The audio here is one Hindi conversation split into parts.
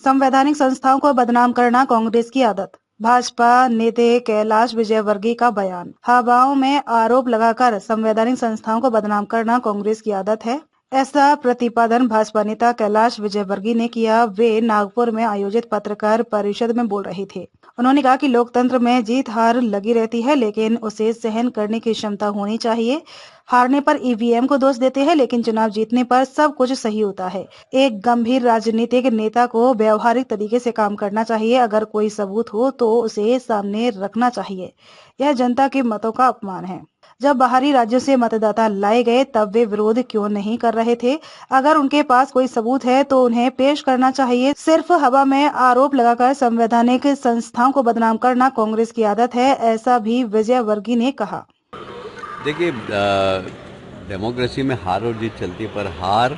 संवैधानिक संस्थाओं को बदनाम करना कांग्रेस की आदत। भाजपा नेता कैलाश विजयवर्गीय का बयान। हवाओं में आरोप लगाकर संवैधानिक संस्थाओं को बदनाम करना कांग्रेस की आदत है। ऐसा प्रतिपादन भाजपा नेता कैलाश विजयवर्गीय ने किया। वे नागपुर में आयोजित पत्रकार परिषद में बोल रहे थे। उन्होंने कहा कि लोकतंत्र में जीत हार लगी रहती है, लेकिन उसे सहन करने की क्षमता होनी चाहिए। हारने पर ईवीएम को दोष देते हैं, लेकिन चुनाव जीतने पर सब कुछ सही होता है। एक गंभीर राजनीतिक नेता को व्यवहारिक तरीके से काम करना चाहिए। अगर कोई सबूत हो तो उसे सामने रखना चाहिए। यह जनता के मतों का अपमान है। जब बाहरी राज्यों से मतदाता लाए गए तब वे विरोध क्यों नहीं कर रहे थे? अगर उनके पास कोई सबूत है तो उन्हें पेश करना चाहिए। सिर्फ हवा में आरोप लगाकर संवैधानिक संस्थाओं को बदनाम करना कांग्रेस की आदत है, ऐसा भी विजयवर्गीय ने कहा। देखिए, डेमोक्रेसी में हार और जीत चलती है, पर हार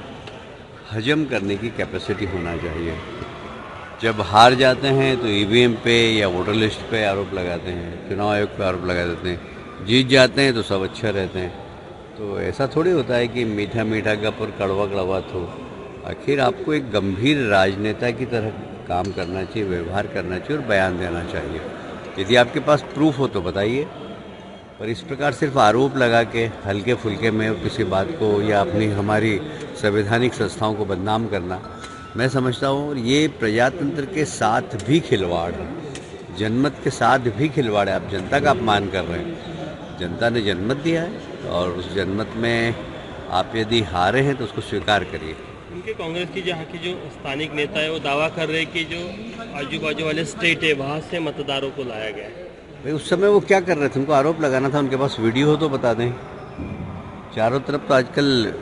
हजम करने की कैपेसिटी होना चाहिए। जब हार जाते हैं तो ईवीएम पे या वोटर लिस्ट पे आरोप लगाते हैं, चुनाव आयोग पे आरोप लगा देते हैं। जीत जाते हैं तो सब अच्छा रहते हैं। तो ऐसा थोड़ी होता है कि मीठा मीठा गप और कड़वा कड़वा हो। आखिर आपको एक गंभीर राजनेता की तरह काम करना चाहिए, व्यवहार करना चाहिए और बयान देना चाहिए। यदि आपके पास प्रूफ हो तो बताइए, पर इस प्रकार सिर्फ आरोप लगा के हल्के फुल्के में किसी बात को या अपनी हमारी संवैधानिक संस्थाओं को बदनाम करना, मैं समझता हूँ ये प्रजातंत्र के साथ भी खिलवाड़ है, जनमत के साथ भी खिलवाड़ है। आप जनता का अपमान कर रहे हैं। जनता ने जनमत दिया है और उस जनमत में आप यदि हारे हैं तो उसको स्वीकार करिए। उनके कांग्रेस की जहाँ की जो स्थानिक नेता है वो दावा कर रहे हैं कि जो आजू बाजू वाले स्टेट है वहाँ से मतदारों को लाया गया है। भाई उस समय वो क्या कर रहे थे? उनको आरोप लगाना था। उनके पास वीडियो हो तो बता दें। चारों तरफ तो आजकल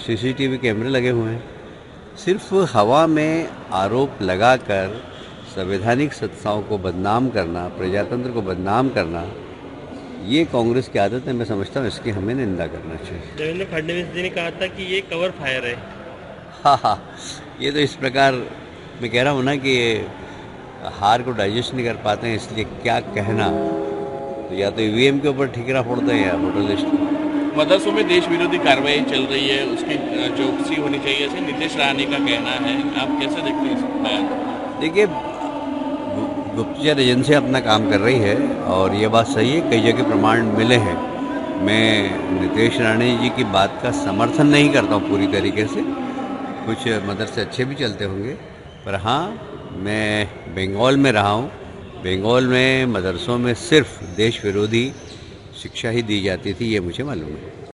सीसीटीवी कैमरे लगे हुए हैं। सिर्फ हवा में आरोप लगाकर संवैधानिक संस्थाओं को बदनाम करना, प्रजातंत्र को बदनाम करना, ये कांग्रेस की आदत है। मैं समझता हूँ इसकी हमें निंदा करना चाहिए। देवेंद्र फडणवीस जी ने कहा था कि ये कवर फायर है। हाँ, ये तो इस प्रकार मैं कह रहा हूँ ना कि हार को डाइजेस्ट नहीं कर पाते हैं, इसलिए क्या कहना। तो या तो ईवीएम के ऊपर ठिकरा फोड़ते हैं या वोटर लिस्ट। मदरसों में देश विरोधी कार्रवाई चल रही है, उसकी चौकसी होनी चाहिए, ऐसे नीतीश राणे का कहना है। आप कैसे देखते हैं इस बयान? देखिए, गुप्तचर एजेंसी अपना काम कर रही है और ये बात सही है, कई जगह प्रमाण मिले हैं। मैं नीतीश राणे जी की बात का समर्थन नहीं करता हूँ पूरी तरीके से। कुछ मदरसे अच्छे भी चलते होंगे, पर हाँ, मैं बंगाल में रहा हूँ। बंगाल में मदरसों में सिर्फ देश विरोधी शिक्षा ही दी जाती थी, ये मुझे मालूम है।